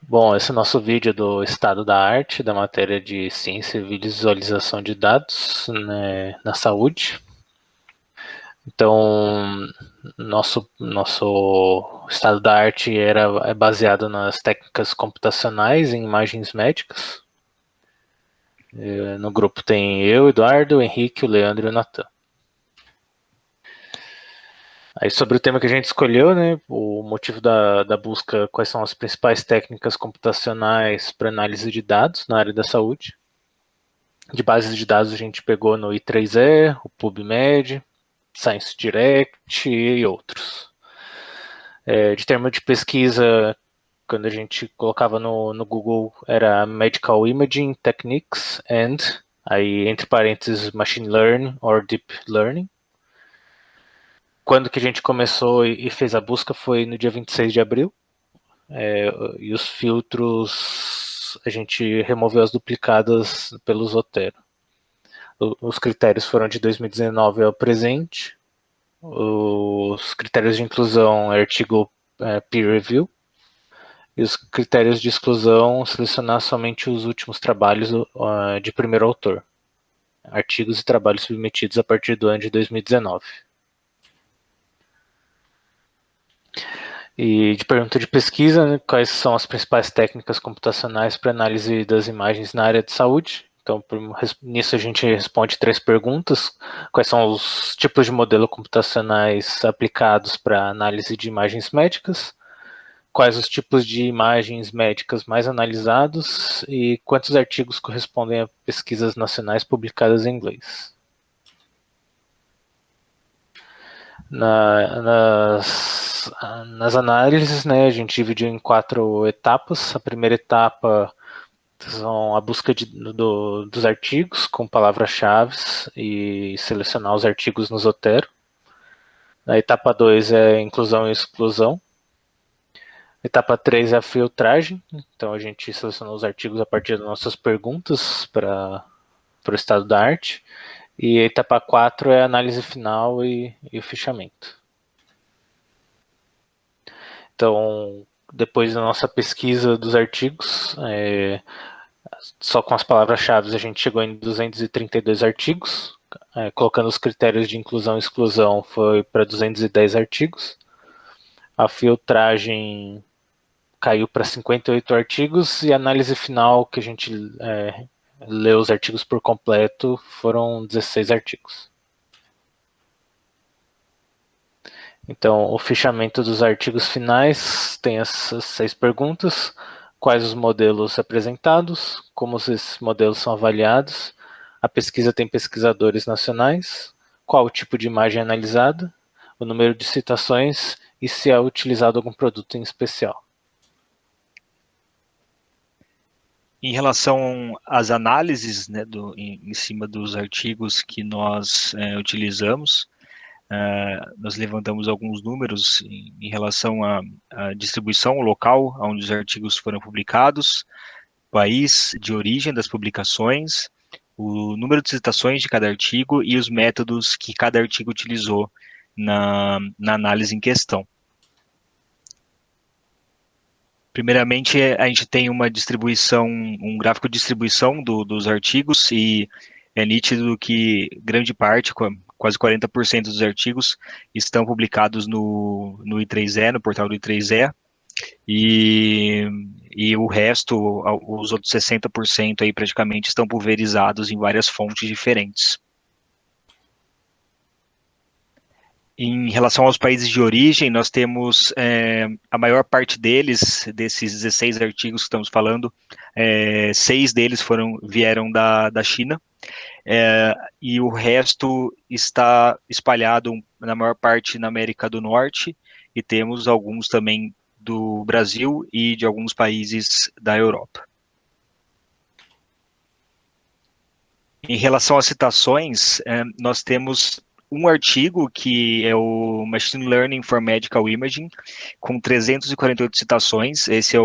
Bom, esse é o nosso vídeo do estado da arte, da matéria de ciência e visualização de dados, né, na saúde. Então, nosso estado da arte é baseado nas técnicas computacionais em imagens médicas. No grupo tem eu, Eduardo, o Henrique, o Leandro e o Natan. Aí sobre o tema que a gente escolheu, né, o motivo da busca, quais são as principais técnicas computacionais para análise de dados na área da saúde. De bases de dados a gente pegou no I3E, o PubMed, Science Direct e outros. De termo de pesquisa, quando a gente colocava no Google, era Medical Imaging Techniques and, aí entre parênteses, Machine Learning or Deep Learning. Quando que a gente começou e fez a busca foi no dia 26 de abril. E os filtros, a gente removeu as duplicadas pelo Zotero. Os critérios foram de 2019 ao presente. Os critérios de inclusão é artigo peer review. E os critérios de exclusão, selecionar somente os últimos trabalhos de primeiro autor. Artigos e trabalhos submetidos a partir do ano de 2019. E de pergunta de pesquisa, né, quais são as principais técnicas computacionais para análise das imagens na área de saúde? Então, nisso a gente responde 3 perguntas. Quais são os tipos de modelo computacionais aplicados para análise de imagens médicas? Quais os tipos de imagens médicas mais analisados? E quantos artigos correspondem a pesquisas nacionais publicadas em inglês? Nas análises, né, a gente dividiu em 4 etapas. A primeira etapa são a busca dos artigos com palavras-chave e selecionar os artigos no Zotero. A etapa 2 é inclusão e exclusão. A etapa 3 é a filtragem. Então a gente selecionou os artigos a partir das nossas perguntas para o estado da arte. E a etapa 4 é a análise final e o fichamento. Então, depois da nossa pesquisa dos artigos, só com as palavras-chave a gente chegou em 232 artigos, colocando os critérios de inclusão e exclusão foi para 210 artigos. A filtragem caiu para 58 artigos e a análise final, que a gente leu os artigos por completo, foram 16 artigos. Então, o fichamento dos artigos finais tem essas 6 perguntas. Quais os modelos apresentados? Como esses modelos são avaliados? A pesquisa tem pesquisadores nacionais? Qual o tipo de imagem analisada? O número de citações e se é utilizado algum produto em especial. Em relação às análises, né, em cima dos artigos que nós utilizamos, nós levantamos alguns números em relação à distribuição local onde os artigos foram publicados, país de origem das publicações, o número de citações de cada artigo e os métodos que cada artigo utilizou na análise em questão. Primeiramente, a gente tem uma distribuição, um gráfico de distribuição dos artigos e é nítido que grande parte, quase 40% dos artigos estão publicados no I3E, no portal do I3E, e o resto, os outros 60% aí praticamente estão pulverizados em várias fontes diferentes. Em relação aos países de origem, nós temos a maior parte desses 16 artigos que estamos falando, 6 deles vieram da China, e o resto está espalhado na maior parte na América do Norte, e temos alguns também do Brasil e de alguns países da Europa. Em relação às citações, nós temos um artigo que é o Machine Learning for Medical Imaging, com 348 citações. Esse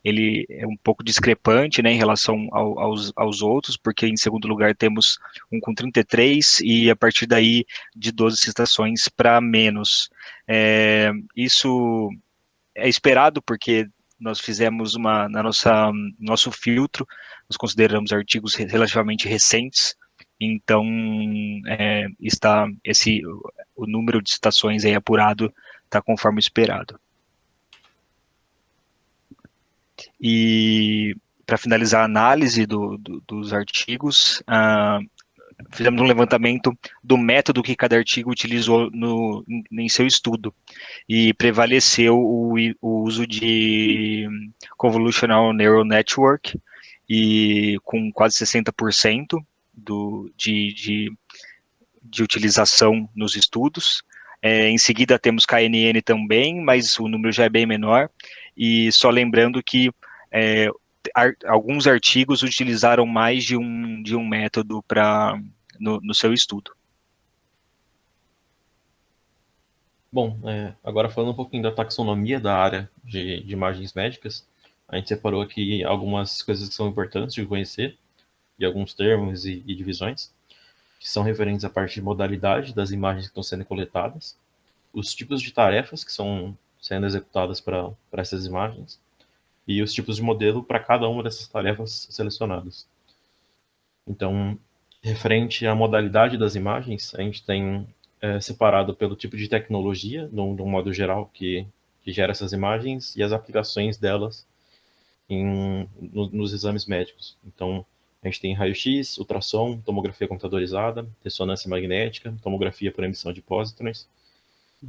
ele é um pouco discrepante, né, em relação aos outros, porque em segundo lugar temos um com 33 e a partir daí de 12 citações para menos. Isso é esperado porque nós fizemos nosso filtro, nós consideramos artigos relativamente recentes, então o número de citações aí apurado está conforme esperado. E para finalizar a análise dos artigos, fizemos um levantamento do método que cada artigo utilizou em seu estudo, e prevaleceu o uso de Convolutional Neural Network, e com quase 60% de utilização nos estudos. Em seguida temos KNN também, mas o número já é bem menor, e só lembrando que alguns artigos utilizaram mais de um método no seu estudo. Bom, agora falando um pouquinho da taxonomia da área de imagens médicas, a gente separou aqui algumas coisas que são importantes de conhecer, e alguns termos e divisões, que são referentes à parte de modalidade das imagens que estão sendo coletadas, os tipos de tarefas que são sendo executadas para essas imagens, e os tipos de modelo para cada uma dessas tarefas selecionadas. Então, referente à modalidade das imagens, a gente tem separado pelo tipo de tecnologia, de um modo geral, que gera essas imagens, e as aplicações delas nos exames médicos. Então, a gente tem raio-x, ultrassom, tomografia computadorizada, ressonância magnética, tomografia por emissão de pósitrons,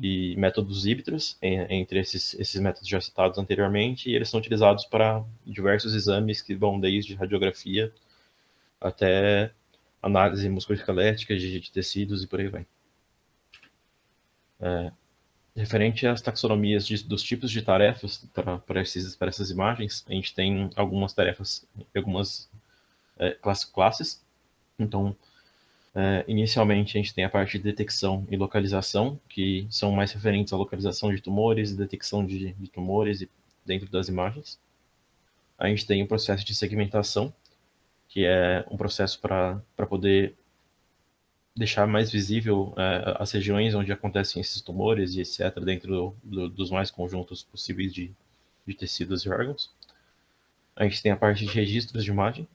e métodos híbridos, entre esses métodos já citados anteriormente, e eles são utilizados para diversos exames que vão desde radiografia até análise musculoesquelética de tecidos e por aí vai. Referente às taxonomias dos tipos de tarefas para essas imagens, a gente tem algumas tarefas, algumas classes. Então, inicialmente, a gente tem a parte de detecção e localização, que são mais referentes à localização de tumores, detecção de tumores dentro das imagens. A gente tem o processo de segmentação, que é um processo para poder deixar mais visível as regiões onde acontecem esses tumores e etc., dentro dos mais conjuntos possíveis de tecidos e órgãos. A gente tem a parte de registros de imagem,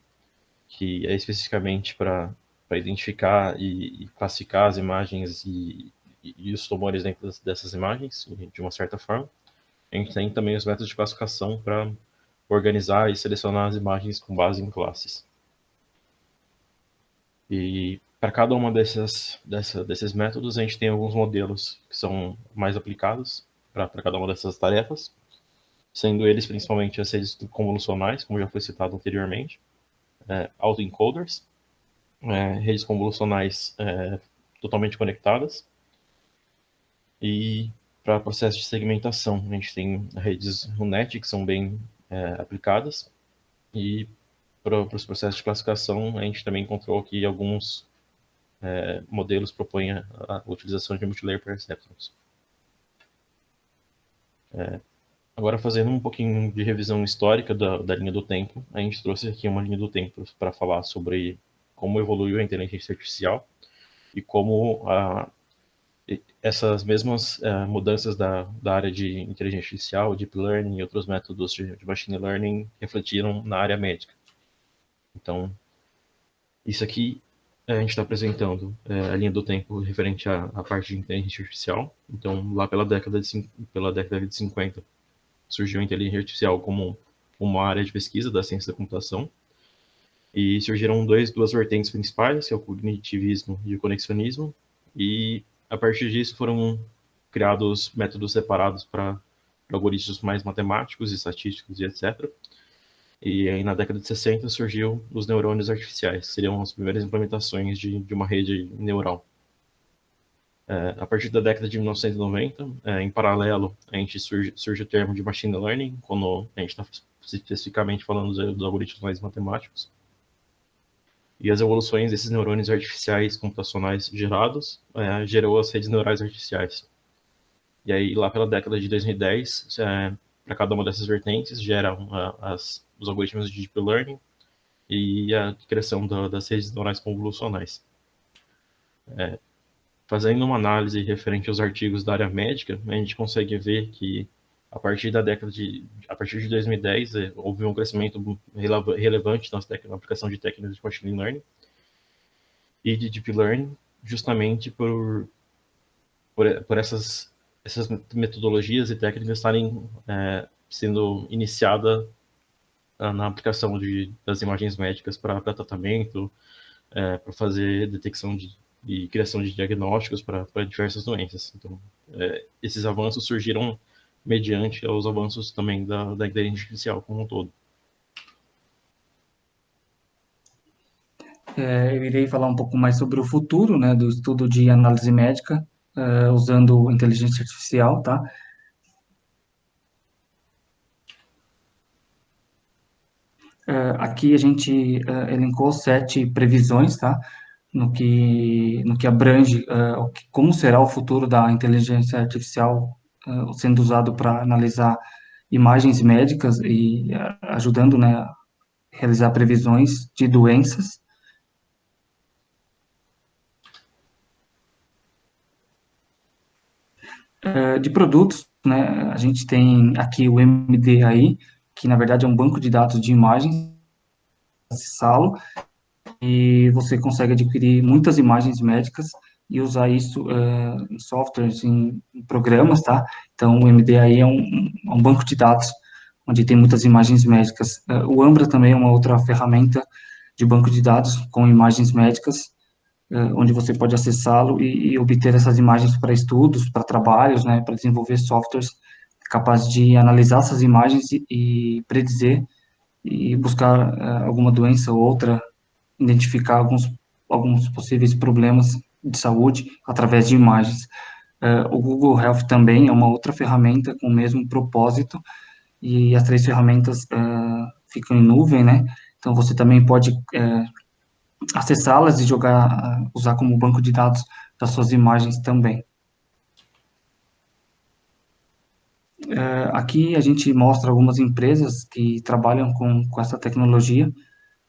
que é especificamente para identificar e classificar as imagens e os tumores dentro dessas imagens, de uma certa forma. A gente tem também os métodos de classificação para organizar e selecionar as imagens com base em classes. E para cada uma desses métodos, a gente tem alguns modelos que são mais aplicados para cada uma dessas tarefas, sendo eles principalmente as redes convolucionais, como já foi citado anteriormente, autoencoders, redes convolucionais totalmente conectadas, e para processo de segmentação, a gente tem redes RUNET, que são bem aplicadas, e para os processos de classificação, a gente também encontrou aqui alguns modelos propõem a utilização de multilayer perceptrons. Agora, fazendo um pouquinho de revisão histórica da linha do tempo, a gente trouxe aqui uma linha do tempo para falar sobre como evoluiu a inteligência artificial e como essas mesmas mudanças da área de inteligência artificial, deep learning e outros métodos de machine learning refletiram na área médica. Então, isso aqui a gente está apresentando a linha do tempo referente à parte de inteligência artificial. Então, lá pela década de 50, surgiu a inteligência artificial como uma área de pesquisa da ciência da computação. E surgiram duas vertentes principais, que é o cognitivismo e o conexionismo. E, a partir disso, foram criados métodos separados para algoritmos mais matemáticos, estatísticos e etc. E aí, na década de 60, surgiu os neurônios artificiais, que seriam as primeiras implementações de uma rede neural. A partir da década de 1990, em paralelo, a gente surge o termo de machine learning, quando a gente está especificamente falando dos algoritmos mais matemáticos. E as evoluções desses neurônios artificiais computacionais gerados gerou as redes neurais artificiais. E aí, lá pela década de 2010, para cada uma dessas vertentes, geram os algoritmos de deep learning e a criação das redes neurais convolucionais. Fazendo uma análise referente aos artigos da área médica, a gente consegue ver que a partir de 2010, houve um crescimento relevante na aplicação de técnicas de machine learning e de deep learning, justamente por essas metodologias e técnicas estarem sendo iniciadas na aplicação das imagens médicas para tratamento, para fazer detecção e criação de diagnósticos para diversas doenças. Então, esses avanços surgiram mediante aos avanços também da inteligência artificial como um todo. Eu irei falar um pouco mais sobre o futuro, né, do estudo de análise médica, usando inteligência artificial, tá? Aqui a gente elencou 7 previsões, tá? No que abrange como será o futuro da inteligência artificial sendo usado para analisar imagens médicas e ajudando, né, a realizar previsões de doenças. De produtos, né, a gente tem aqui o MDAI, que na verdade é um banco de dados de imagens, acessá-lo, e você consegue adquirir muitas imagens médicas e usar isso em softwares, em programas, tá? Então, o MDAI é um banco de dados onde tem muitas imagens médicas. O Ambra também é uma outra ferramenta de banco de dados com imagens médicas, onde você pode acessá-lo e obter essas imagens para estudos, para trabalhos, né, para desenvolver softwares capazes de analisar essas imagens e predizer e buscar alguma doença ou outra, identificar alguns possíveis problemas de saúde através de imagens. O Google Health também é uma outra ferramenta com o mesmo propósito, e as 3 ferramentas ficam em nuvem, né? Então, você também pode acessá-las e usar como banco de dados das suas imagens também. Aqui a gente mostra algumas empresas que trabalham com essa tecnologia,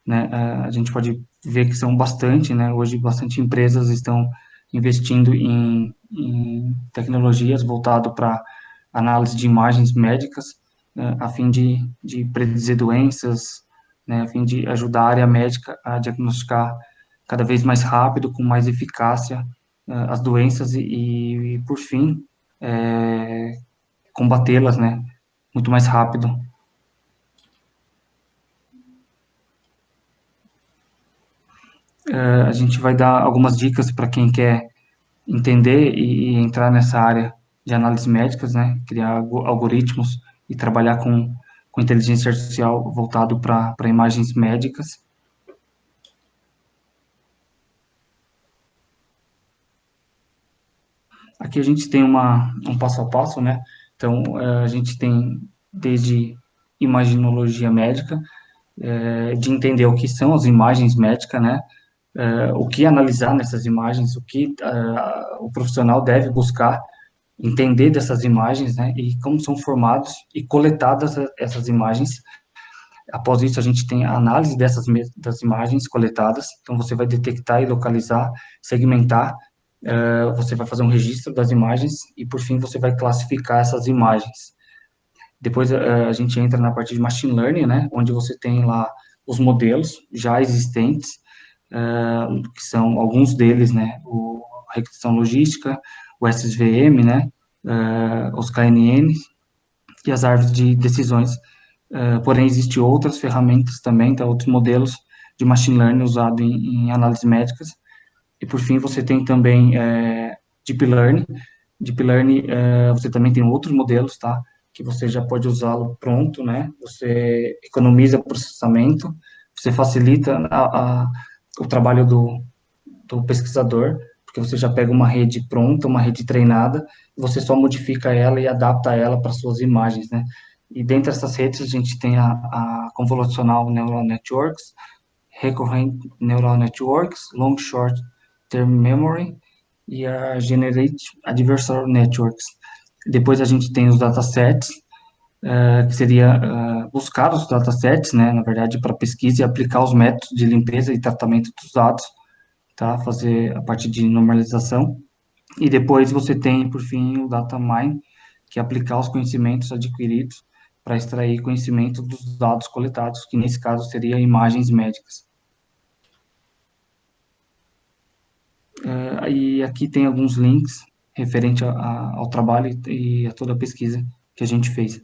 né? A gente pode ver que são bastante, né? Hoje, bastante empresas estão investindo em tecnologias voltado para análise de imagens médicas, a fim de predizer doenças, né? A fim de ajudar a área médica a diagnosticar cada vez mais rápido, com mais eficácia, as doenças e por fim, combatê-las, né? Muito mais rápido. A gente vai dar algumas dicas para quem quer entender e entrar nessa área de análises médicas, né? Criar algoritmos e trabalhar com inteligência artificial voltado para imagens médicas. Aqui a gente tem um passo a passo, né? Então, a gente tem desde imaginologia médica, de entender o que são as imagens médicas, né? O que analisar nessas imagens, o que o profissional deve buscar entender dessas imagens, né? E como são formados e coletadas essas imagens. Após isso, a gente tem a análise das imagens coletadas. Então, você vai detectar e localizar, segmentar. Você vai fazer um registro das imagens e, por fim, você vai classificar essas imagens. Depois, a gente entra na parte de machine learning, né? Onde você tem lá os modelos já existentes, que são alguns deles, né? A regressão logística, o SVM, né? Os KNN e as árvores de decisões. Porém, existem outras ferramentas também, tá? Outros modelos de machine learning usado em análises médicas. E, por fim, você tem também Deep Learning. Deep Learning, você também tem outros modelos, tá? Que você já pode usá-lo pronto, né? Você economiza processamento, você facilita o trabalho do pesquisador, porque você já pega uma rede pronta, uma rede treinada, você só modifica ela e adapta ela para suas imagens, né? E dentre essas redes, a gente tem a Convolutional Neural Networks, Recurrent Neural Networks, Long Short Term Memory e a Generate Adversarial Networks. Depois a gente tem os datasets, que seria buscar os datasets, né, na verdade, para pesquisa e aplicar os métodos de limpeza e tratamento dos dados, tá, fazer a parte de normalização. E depois você tem, por fim, o data mine, que aplicar os conhecimentos adquiridos para extrair conhecimento dos dados coletados, que nesse caso seria imagens médicas. E aqui tem alguns links referente ao trabalho e a toda a pesquisa que a gente fez.